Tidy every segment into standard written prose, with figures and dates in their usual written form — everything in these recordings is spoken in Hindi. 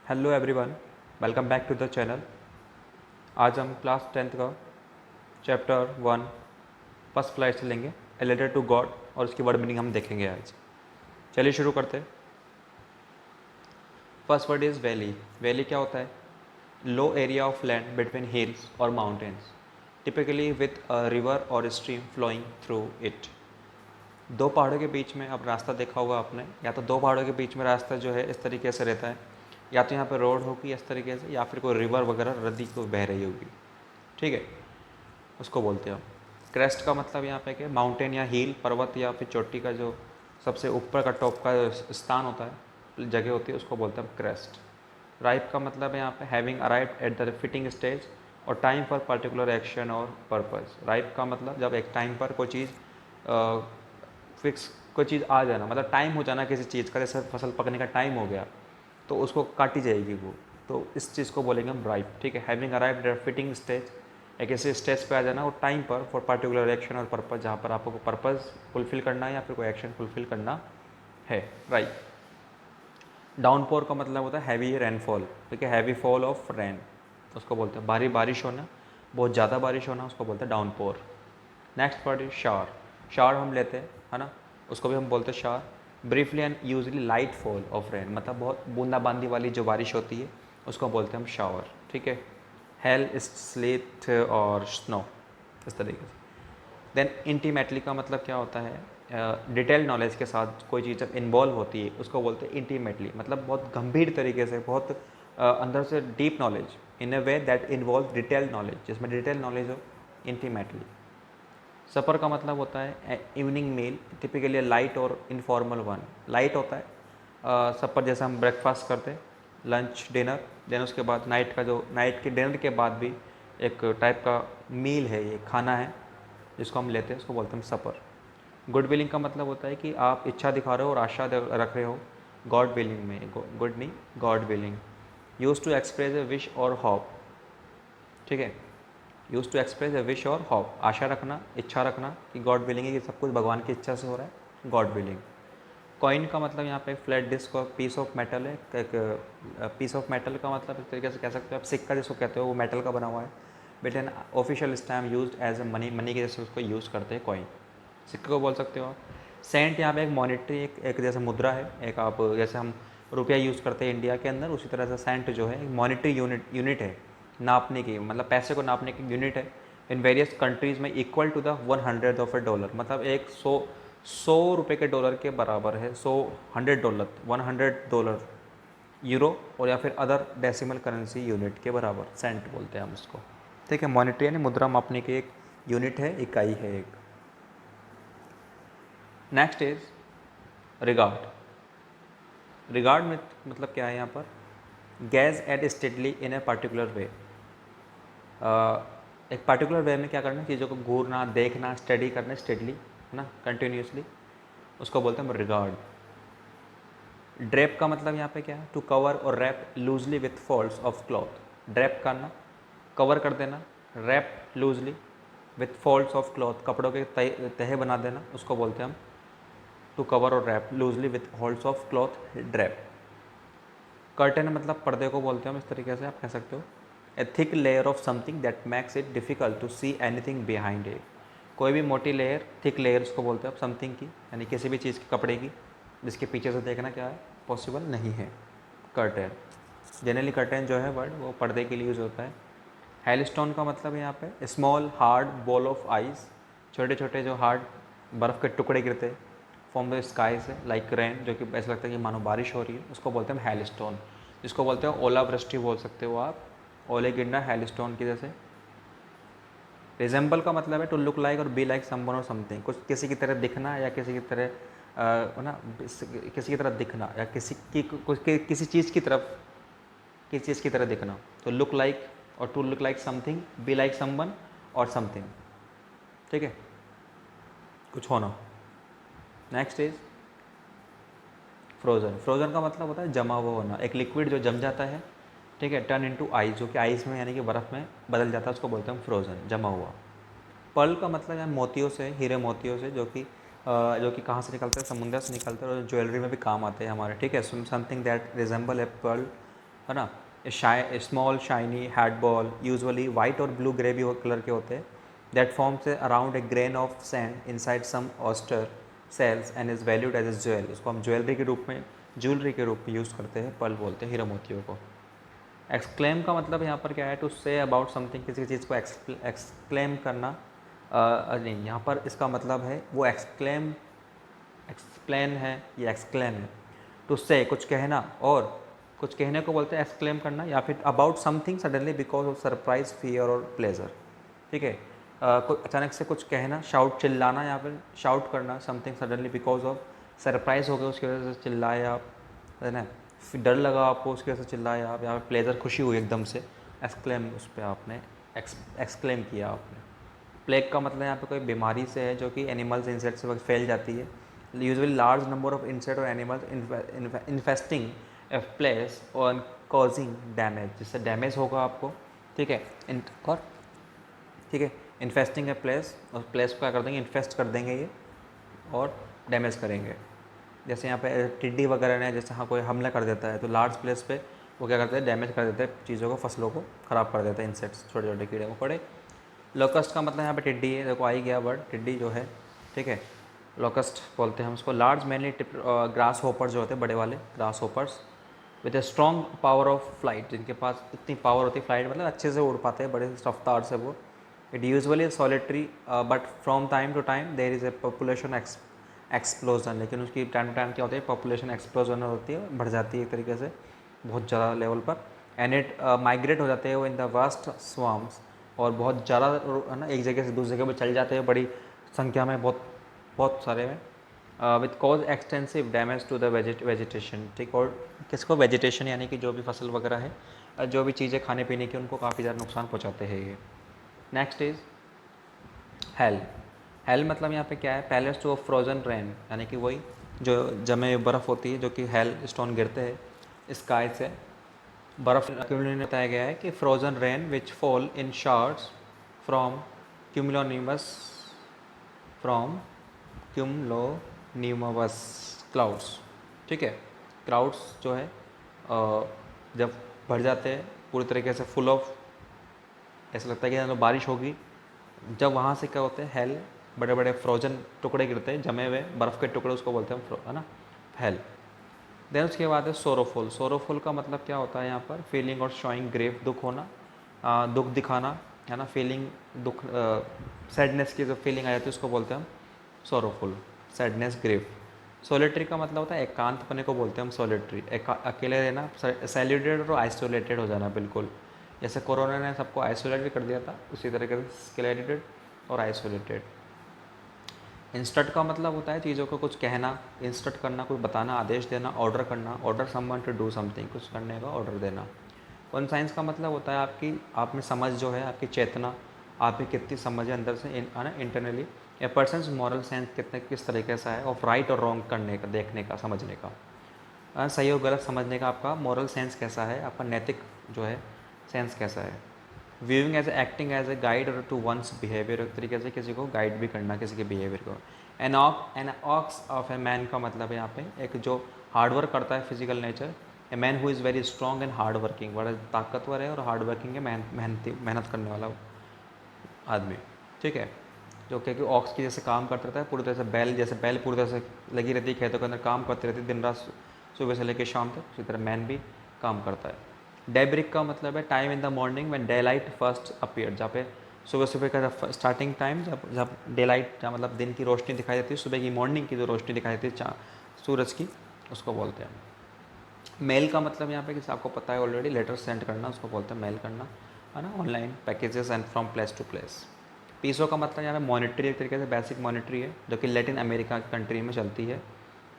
Hello everyone, welcome back to the channel. आज हम क्लास 10th का चैप्टर 1 फर्स्ट फ्लाइट से लेंगे, ए लेटर टू गॉड, और उसकी वर्ड मीनिंग हम देखेंगे आज। चलिए शुरू करते हैं। First word is valley. Valley क्या होता है? Low area of land between hills और mountains, typically with a river और स्ट्रीम फ्लोइंग थ्रू इट। दो पहाड़ों के बीच में, अब रास्ता देखा होगा आपने, या तो दो पहाड़ों के बीच में रास्ता जो है इस तरीके से रहता है, या तो यहाँ पे रोड होगी इस तरीके से, या फिर कोई रिवर वगैरह नदी को बह रही होगी। ठीक है, उसको बोलते हैं हम क्रेस्ट। का मतलब यहाँ पे क्या, माउंटेन या हिल, पर्वत या फिर चोटी का जो सबसे ऊपर का टॉप का स्थान होता है, जगह होती है, उसको बोलते हैं क्रेस्ट। राइप का मतलब है यहाँ पे having arrived at the fitting stage और टाइम फॉर पर्टिकुलर एक्शन और पर्पस। राइप का मतलब जब एक टाइम पर कोई चीज़ फिक्स, कोई चीज़ आ जाना, मतलब टाइम हो जाना किसी चीज़ का, जैसे फसल पकने का टाइम हो गया तो उसको काटी जाएगी वो, तो इस चीज़ को बोलेंगे हम राइप। ठीक है, having arrived at fitting stage, एक ऐसे स्टेज पे आ जाना वो टाइम पर फॉर पर्टिकुलर एक्शन और पर्पस, जहाँ पर आपको पर्पस फुलफिल करना है या फिर कोई एक्शन फुलफिल करना है। राइट। डाउनपोर का मतलब होता है हैवी रेनफॉल। ठीक है, हैवी फॉल ऑफ रेन, उसको बोलते हैं भारी बारिश होना, बहुत ज़्यादा बारिश होना, उसको बोलते हैं downpour. Next word is shower. Shower हम लेते हैं, है ना, उसको भी हम बोलते हैं shower. Briefly and usually light fall of rain, मतलब बहुत बूंदाबांदी वाली जो बारिश होती है उसको बोलते हैं हम शावर। ठीक है, हेल, स्लेट और स्नो, इस तरीके से। देन इंटीमेटली का मतलब क्या होता है? डिटेल नॉलेज के साथ कोई चीज़ जब इन्वॉल्व होती है उसको बोलते हैं इंटीमेटली, मतलब बहुत गंभीर तरीके से, बहुत अंदर से deep knowledge, in a way that involve detail knowledge, जिसमें डिटेल नॉलेज हो, इंटीमेटली। सफ़र का मतलब होता है इवनिंग मील, टिपिकली लाइट और इनफॉर्मल वन। लाइट होता है सफ़र, जैसे हम ब्रेकफास्ट करते हैं, लंच डिनर, देन उसके बाद नाइट का, जो नाइट के डिनर के बाद भी एक टाइप का मील है, ये खाना है जिसको हम लेते हैं, उसको बोलते हैं सफ़र। गुड विलिंग का मतलब होता है कि आप इच्छा दिखा रहे हो और आशा रख रहे हो, गॉड विलिंग में, गुड नहीं, God willing. Use to express a wish और होप। ठीक है, use to express a wish और होप, आशा रखना, इच्छा रखना कि गॉड विलिंग है, कि सब कुछ भगवान की इच्छा से हो रहा है, गॉड विलिंग। कॉइन का मतलब यहाँ पे फ्लैट डिस्क और पीस ऑफ मेटल है। एक पीस ऑफ मेटल का मतलब इस तरीके से कह सकते हो आप, सिक्का जिसको कहते हो वो मेटल का बना हुआ है, but an official stamp use as a money, money के जैसे उसको यूज़ करते हैं कॉइन, सिक्के को बोल सकते हो आप। सेंट यहाँ पे एक मॉनेटरी, एक जैसे मुद्रा है, एक आप जैसे हम रुपया यूज़ करते हैं इंडिया के अंदर, उसी तरह से सेंट जो है एक मॉनेटरी यूनिट है, नापने की, मतलब पैसे को नापने की यूनिट है। इन वेरियस कंट्रीज़ में equal to the 100 of a dollar, मतलब एक 100 रुपये के डॉलर के बराबर है। 100 $100 यूरो, और या फिर अदर डेसिमल करेंसी यूनिट के बराबर सेंट बोलते हैं हम उसको। ठीक है, मॉनेटरी यानी मुद्रा मापने की एक यूनिट है, इकाई है एक। Next is regard. रिगार्ड में मतलब क्या है यहाँ पर? Gaze at steadily in a particular way. एक पर्टिकुलर वे में क्या करना, चीज़ों को घूरना, देखना, स्टडी करना, स्टेडली, है ना, कंटिन्यूसली, उसको बोलते हैं रिगार्ड। ड्रेप का मतलब यहाँ पे क्या है? टू कवर और wrap loosely with folds of cloth. Drape करना, कवर कर देना, wrap loosely with folds of cloth, कपड़ों के तहे बना देना, उसको बोलते हैं हम टू कवर और wrap loosely with folds of cloth, drape. Curtain मतलब पर्दे को बोलते हैं हम, इस तरीके से आप कह सकते हो। A thick layer of something that makes it difficult to see anything behind it. कोई भी मोटी लेयर, थिक लेयर उसको बोलते हैं आप समथिंग की, यानी किसी भी चीज़ के, कपड़े की, जिसके पीछे से देखना क्या है, पॉसिबल नहीं है। कर्टेन, जनरली कर्टेन जो है वर्ड वो पर्दे के लिए यूज़ होता है। हेलस्टोन का मतलब है यहाँ पे small hard ball of ice, छोटे छोटे जो हार्ड बर्फ़ के टुकड़े गिरते फ्रॉम द स्काई से, लाइक रेन, जो कि ऐसा लगता है कि मानो बारिश हो रही है, उसको बोलते हैं हेलस्टोन, जिसको बोलते हैं ओलावृष्टि बोल सकते हो आप, ओले गिरना हेलस्टोन की जैसे। रिजेंबल का मतलब है टू लुक लाइक और बी लाइक समवन और समथिंग, कुछ किसी की तरह दिखना, या किसी की तरह ना, किसी की तरह दिखना, या किसी की किसी चीज़ की तरफ, किसी चीज़ की तरह दिखना, तो लुक लाइक और to look like something, be like someone और समथिंग। ठीक है, कुछ होना। Next is frozen. फ्रोज़न का मतलब होता है जमा हुआ होना, एक लिक्विड जो जम जाता है, ठीक है, टर्न इनटू आइस, जो कि आइस में यानी कि बर्फ़ में बदल जाता है, उसको बोलते हैं फ्रोज़न, जमा हुआ। पर्ल का मतलब है मोतियों से, हीरे मोतियों से, जो कि कहाँ से निकलते हैं, समुद्र से निकलते हैं, और ज्वेलरी में भी काम आते हैं हमारे। ठीक है, something that resembles a pearl है ना। Small shiny hard ball, usually white और ब्लू ग्रे भी कलर के होते हैं, that forms around a grain of sand inside some oyster shells and is valued as a jewel. उसको हम ज्वेलरी के रूप में यूज़ करते हैं, पर्ल बोलते हैं हीरा मोतियों को। एक्सक्लेम का मतलब यहाँ पर क्या है, टू से अबाउट समथिंग, किसी चीज़ को एक्सक्लेम करना। नहीं, यहाँ पर इसका मतलब है वो एक्सप्लेन है या एक्सक्लेम है। टू से कुछ कहना, और कुछ कहने को बोलते हैं एक्सक्लेम करना, या फिर about something suddenly because of surprise, fear और प्लेजर। ठीक है, अचानक से कुछ कहना, शाउट चिल्लाना, या फिर शाउट करना something suddenly because of surprise हो गया उसकी वजह से चिल्लाए आप, है ना। फिर डर लगा आपको उसकी वजह से चिल्लाए आप, या फिर प्लेजर खुशी हुई एकदम से, एक्सक्लेम उस पर आपने एक्सक्लेम किया आपने। प्लेग का मतलब यहाँ पे कोई बीमारी से है जो कि एनिमल्स इंसेक्ट्स से फैल जाती है। Usually large number of insect और एनिमल्स इन्फेस्टिंग ए प्लेस और कॉजिंग डैमेज, जिससे डैमेज होगा आपको। ठीक है, और ठीक है, इन्फेस्टिंग ए प्लेस, और प्लेस को क्या कर देंगे, इन्फेस्ट कर देंगे ये और डैमेज करेंगे। जैसे यहाँ पे टिड्डी वगैरह ने जैसे हाँ कोई हमला कर देता है तो लार्ज प्लेस पे वो क्या करते हैं, डैमेज कर देते हैं चीज़ों को, फसलों को ख़राब कर देते हैं, इंसेक्ट्स छोटे छोटे कीड़े मकोड़े। लोकस्ट का मतलब यहाँ पे टिड्डी है, देखो आ ही गया वर्ड टिड्डी जो है। ठीक है, लोकस्ट बोलते हैं हम उसको। लार्ज मेनली ग्रास होपर जो होते हैं, बड़े वाले grass hoppers with a strong power of flight, जिनके पास इतनी पावर होती है फ्लाइट, मतलब अच्छे से उड़ पाते हैं बड़े रफ्तार से वो। It usually solitary but from time to time there is a population explosion, लेकिन उसकी टाइम टू टाइम क्या होती है, पॉपुलेशन एक्सप्लोजन होती है, बढ़ जाती है एक तरीके से बहुत ज़्यादा लेवल पर। एंड इट माइग्रेट हो जाते हैं वो इन द वास्ट स्वाम्स, और बहुत ज़्यादा है ना, एक जगह से दूसरी जगह पर चल जाते हैं बड़ी संख्या में, बहुत सारे में। With cause extensive damage to the vegetation. ठीक, और किसको, वेजिटेशन यानी कि जो भी फसल वगैरह है, जो भी चीज़ें खाने पीने की, उनको काफ़ी ज़्यादा नुकसान पहुँचाते हैं ये। Next is hello. हेल मतलब यहाँ पे क्या है, पैलेस टू फ्रोजन रेन, यानी कि वही जो जमे बर्फ़ होती है, जो कि हेल स्टोन गिरते हैं स्काई से, बर्फ़ ने बताया गया है कि frozen rain which fall in shorts from cumulonimbus clouds. ठीक है, क्लाउड्स जो है जब भर जाते हैं पूरी तरीके से फुल ऑफ, ऐसा लगता है कि तो बारिश होगी, जब वहाँ से क्या होते हैं, हेल, बड़े बड़े फ्रोजन टुकड़े गिरते हैं, जमे हुए बर्फ़ के टुकड़े, उसको बोलते हैं है ना, हेल। देन उसके बाद है सोरोफुल। सोरोफुल का मतलब क्या होता है यहाँ पर, फीलिंग और शोइंग ग्रेव, दुख होना, दुख दिखाना, है ना, फीलिंग, दुख, सैडनेस की जो फीलिंग आ जाती है उसको बोलते हैं हम सोरोफुल, सैडनेस, ग्रेव। सोलिटरी का मतलब होता है एकांत पने को बोलते हैं हम सोलिटरी, अकेले रहना, सेल्यूटेड और आइसोलेटेड हो जाना बिल्कुल। जैसे कोरोना ने सबको आइसोलेट भी कर दिया था, उसी तरीके से सेल्यूटेड और आइसोलेटेड। इंस्ट्रक्ट का मतलब होता है चीज़ों को कुछ कहना, इंस्ट्रक्ट करना, कुछ बताना, आदेश देना, ऑर्डर करना, order someone to do something, कुछ करने का ऑर्डर देना। कॉन्साइंस का मतलब होता है आपकी, आप में समझ जो है, आपकी चेतना, आप में कितनी समझ है अंदर से, है ना, इंटरनली। ए पर्सनस मॉरल सेंस कितने किस तरीके से है, ऑफ राइट और रॉन्ग करने का, देखने का, समझने का, सही और गलत समझने का आपका मॉरल सेंस कैसा है, आपका नैतिक जो है सेंस कैसा है। Viewing as acting as a guide to one's behaviour, एक तरीके से किसी को गाइड भी करना, किसी के बिहेवियर को। An ox of a man का मतलब है यहाँ पे एक जो हार्डवर्क करता है, physical nature. A man who is very strong and hard working, बड़ा ताकतवर है और हार्ड वर्किंग है, मेहनत करने वाला आदमी। ठीक है, जो कि ऑक्स की जैसे काम करता रहता है पूरी तरह से, बैल पूरी तरह से लगी रहती है खेतों के अंदर, काम करती रहती है दिन रात, सुबह से लेकर शाम तक, उसी तरह मैन भी काम करता है। डेब्रिक का मतलब है time in the morning when day light first appear, जहाँ पे सुबह का स्टार्टिंग टाइम, जब डे लाइट, जहाँ मतलब दिन की रोशनी दिखाई देती है, सुबह की मॉर्निंग की जो रोशनी दिखाई देती है सूरज की, उसको बोलते हैं। मेल का मतलब यहाँ पे किसी आपको पता है ऑलरेडी, लेटर सेंड करना, उसको बोलते हैं मेल करना, है ना, online packages and from place to place. पीसो का मतलब यहाँ पे मॉनिटरी, एक तरीके से बेसिक मॉनिटरी है, जो कि लैटिन अमेरिका कंट्री में चलती है।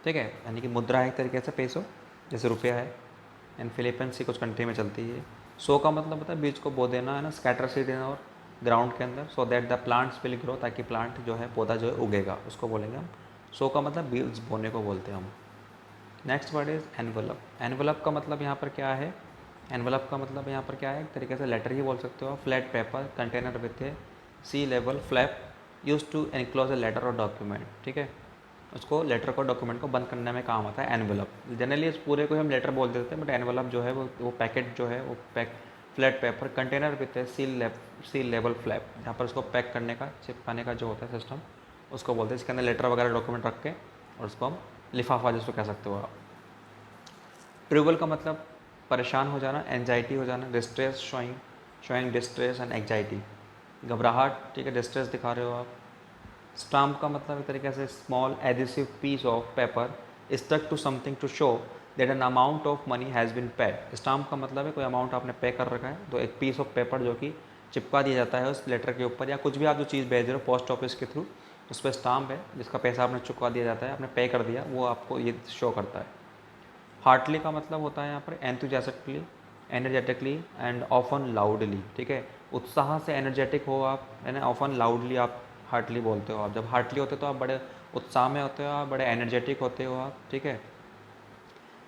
ठीक है, यानी कि मुद्रा है एक तरीके से पेसो, जैसे रुपया है, एंड फिलीपींस की कुछ कंट्री में चलती है। सो का मतलब होता है बीज को बो देना, है ना, स्कैटर सीड इन और ग्राउंड के अंदर, so that the plants will grow, ताकि प्लांट जो है, पौधा जो है उगेगा, उसको बोलेंगे हम। सो का मतलब बीज बोने को बोलते हैं हम। Next word is envelope. Envelope का मतलब यहाँ पर क्या है, एनवलप का मतलब यहाँ पर क्या है, एक तरीके से लेटर ही बोल सकते हो। Flat paper container with a sealable flap use to enclose a letter और डॉक्यूमेंट। ठीक है, उसको लेटर को डॉक्यूमेंट को बंद करने में काम आता है एनवेलप। जनरली इस पूरे को हम लेटर बोल देते हैं, बट एनवेलप जो है वो पैकेट जो है वो pack flat paper container with है सील लेवल फ्लैप, जहाँ पर उसको पैक करने का चिपकाने का जो होता है सिस्टम उसको बोलते हैं। इसके अंदर लेटर वगैरह डॉक्यूमेंट रख के और उसको हम लिफाफा जिसको कह सकते हो आप। ट्रिबल का मतलब परेशान हो जाना, एंजाइटी हो जाना, distress showing distress and anxiety, घबराहट, ठीक है, डिस्ट्रेस दिखा रहे हो आप। स्टाम्प का मतलब एक तरीके से small adhesive piece of paper stuck to something to show that an amount of money has been paid. Stamp का मतलब है कोई अमाउंट आपने पे कर रखा है, तो एक पीस ऑफ पेपर जो कि चिपका दिया जाता है उस लेटर के ऊपर, या कुछ भी आप जो चीज़ भेज रहे हो पोस्ट ऑफिस के थ्रू, उस पर स्टाम्प है जिसका पैसा आपने चुका दिया जाता है, आपने पे कर दिया, वो आपको ये शो करता है। हार्टली का मतलब होता है यहाँ पर enthusiastically, energetically and often loudly, ठीक है, उत्साह से एनर्जेटिक हो आप, यानी ऑफन लाउडली आप हार्टली बोलते हो। आप जब हार्टली होते हो तो आप बड़े उत्साह में होते हो, आप बड़े एनर्जेटिक होते हो आप, ठीक है।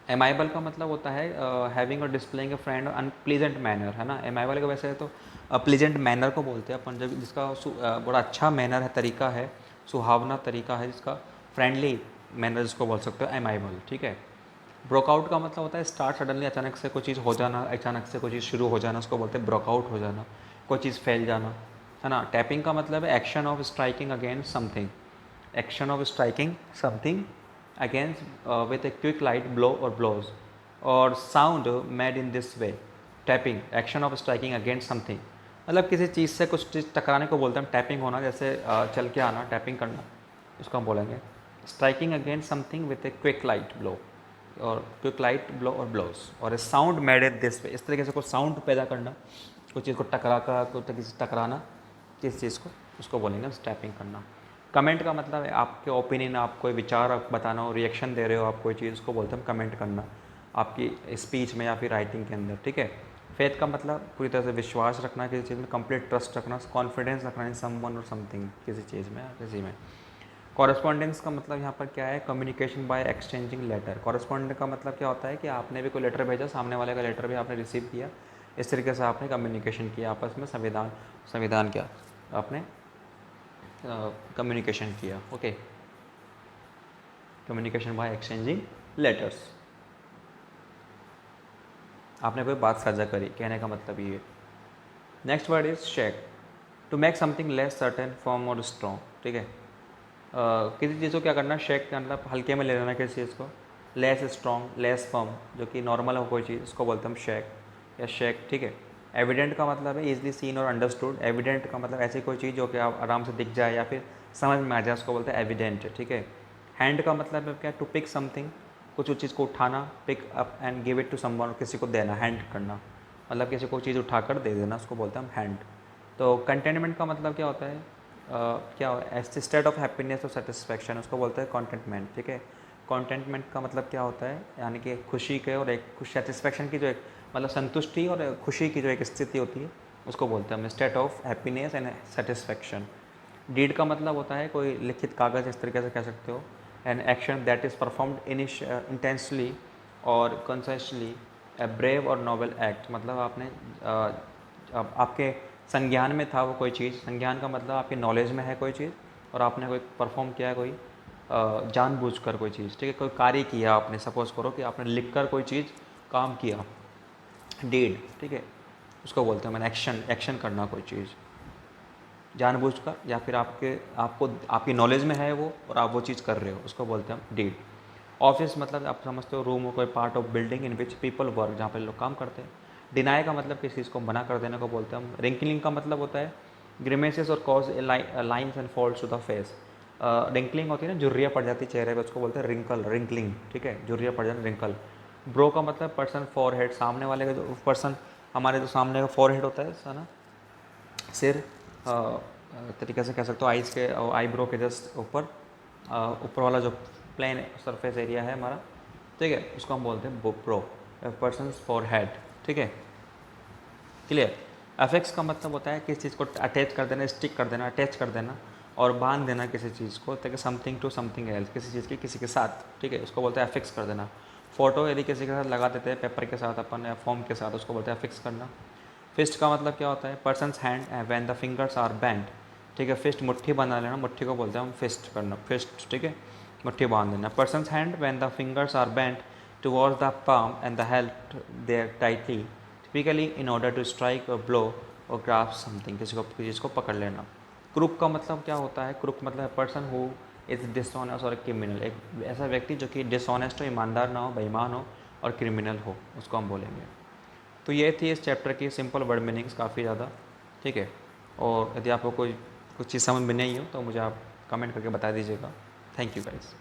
एमाइबल का मतलब होता है हैविंग और डिस्प्लेइंग अ फ्रेंड अनप्लीजेंट मैनर, है ना। एमाइबल का वैसे तो प्लीजेंट मैनर को बोलते हैं अपन, जब जिसका बड़ा अच्छा मैनर है, तरीका है, सुहावना तरीका है, जिसका फ्रेंडली मैनर जिसको बोल सकते हो एमाइबल, ठीक है। ब्रोकआउट का मतलब होता है स्टार्ट सडनली, अचानक से कोई चीज़ हो जाना, अचानक से कोई चीज़ शुरू हो जाना, उसको बोलते हैं ब्रोकआउट हो जाना, कोई चीज़ फैल जाना, है ना। टैपिंग का मतलब है action of striking against something, action of striking something against with a quick light blow और ब्लोज और sound made in this way. Tapping action of striking against something, मतलब किसी चीज़ से कुछ चीज़ टकराने को बोलते हैं हम। टैपिंग होना, जैसे चल के आना, टैपिंग करना, उसको हम बोलेंगे। Striking against something with a quick light blow और क्विक लाइट ब्लो और ब्लोज और a sound made it this way, इस तरीके से कोई साउंड पैदा करना, कोई चीज़ को टकरा कर, कोई तरीके से टकराना किस चीज़ को, उसको बोलेंगे टैपिंग करना। कमेंट का मतलब है आपके ओपिनियन, आप कोई विचार आप बताना हो, रिएक्शन दे रहे हो आप कोई चीज़, उसको बोलते हैं कमेंट करना आपकी स्पीच में या फिर राइटिंग के अंदर, ठीक है। फेथ का मतलब पूरी तरह से विश्वास रखना किसी चीज़ में, कंप्लीट ट्रस्ट रखना, कॉन्फिडेंस रखना इन समवन और समथिंग, किसी चीज़ में या किसी में। कॉरेस्पॉन्डेंस का मतलब यहाँ पर क्या है, communication by exchanging letter. Correspondent का मतलब क्या होता है कि आपने भी कोई लेटर भेजा, सामने वाले का लेटर भी आपने रिसीव किया, इस तरीके से आपने कम्युनिकेशन किया आपस में, संविधान क्या आपने कम्युनिकेशन किया, okay. Communication by exchanging letters, आपने कोई बात साझा करी, कहने का मतलब ये। Next word is shake, to make something less certain firm और स्ट्रॉन्ग, ठीक है। किसी चीज़ को क्या करना, शेक का मतलब हल्के में ले लेना किसी चीज़ को, लेस स्ट्रॉन्ग, लेस फर्म, जो कि नॉर्मल हो कोई चीज़, उसको बोलते हैं हम शेक या शेक, ठीक है। एविडेंट का मतलब है इजली सीन और अंडरस्टूड। एविडेंट का मतलब ऐसी कोई चीज़ जो कि आप आराम से दिख जाए या फिर समझ में आ जाए, उसको बोलते हैं एविडेंट, ठीक है। हैंड का मतलब है क्या, टू पिक समथिंग, कुछ चीज़ को उठाना, pick up and give it to someone, किसी को देना, हैंड करना, मतलब किसी को चीज़ उठाकर दे देना, उसको बोलते हैं हम हैंड। तो कंटेनमेंट का मतलब क्या होता है, क्या स्टेट ऑफ हैप्पीनेस और सेटिस्फैक्शन, उसको बोलते हैं कॉन्टेंटमेंट, ठीक है। कॉन्टेंटमेंट का मतलब क्या होता है, यानी कि खुशी के और एक खुश सेटिस्फैक्शन की जो एक मतलब संतुष्टि और खुशी की जो एक स्थिति होती है, उसको बोलते हैं हम state of happiness and satisfaction. Deed का मतलब होता है कोई लिखित कागज़, इस तरीके से कह सकते हो। An action that is performed intensely और कंसिस्टेंटली, ए ब्रेव और नोबल एक्ट, मतलब आपने आपके संज्ञान में था वो कोई चीज़, संज्ञान का मतलब आपके नॉलेज में है कोई चीज़ और आपने कोई परफॉर्म किया है, कोई जानबूझकर कोई चीज़, ठीक है, कोई कार्य किया आपने, सपोज करो कि आपने लिखकर कोई चीज़ काम किया, डीड, ठीक है, उसको बोलते हैं मैंने एक्शन, एक्शन करना कोई चीज़ जानबूझकर या फिर आपको आपकी नॉलेज में है वो और आप वो चीज़ कर रहे हो, उसको बोलते हैं डीड। ऑफिस मतलब आप समझते हो रूम हो, कोई part of building in which people work, जहाँ पर लोग काम करते हैं। डिनाई का मतलब किसी चीज़ को मना कर देने को बोलते हैं हम। रिंकलिंग का मतलब होता है ग्रिमेसेस और cause lines and folds to the face. Wrinkling होती है ना, झुर्रियाँ पड़ जाती चेहरे पे, उसको बोलते हैं रिंकल, रिंकलिंग, ठीक है, झुर्रियाँ पड़ जाना, रिंकल। ब्रो का मतलब पर्सन फॉर हेड, सामने वाले का जो पर्सन, हमारे जो सामने का फॉर हेड होता है ना, सिर, तरीके से कह सकते हो आइज़ के, आईब्रो के जस्ट ऊपर, ऊपर वाला जो प्लेन सरफेस एरिया है हमारा, ठीक है, उसको हम बोलते हैं ब्रो, पर्सन फॉर हेड, ठीक है, क्लियर। अफेक्स का मतलब होता है किसी चीज़ को अटैच कर देना, स्टिक कर देना, अटैच कर देना और बांध देना किसी चीज़ को, ताकि समथिंग टू समथिंग एल्स, किसी चीज़ की किसी के साथ, ठीक है, उसको बोलते हैं अफिक्स कर देना। फोटो यदि किसी के साथ लगा देते हैं पेपर के साथ अपन या फॉर्म के साथ, उसको बोलते हैं अफिक्स करना। फिस्ट का मतलब क्या होता है, person's hand when the fingers are bent, ठीक है, फिस्ट मुट्ठी बना लेना, मुट्ठी को बोलते हैं हम फिस्ट करना, फिस्ट, ठीक है। मुट्ठी बांध देना. Person's hand when the fingers are bent towards the palm and the held there tightly, typically in order to strike or blow or grasp something. किसी को पकड़ लेना. क्रुक का मतलब क्या होता है? क्रुक मतलब पर्सन हु इज डिसऑनेस्ट और क्रिमिनल. एक ऐसा व्यक्ति जो कि डिसऑनेस्ट हो, ईमानदार ना हो, बेईमान हो और क्रिमिनल हो, उसको हम बोलेंगे. तो ये थी इस चैप्टर की सिंपल वर्ड मीनिंग्स, काफ़ी ज़्यादा. ठीक है. और यदि आपको कोई कुछ चीज़ समझ में नहीं हो तो मुझे आप कमेंट करके बता दीजिएगा. Thank you guys.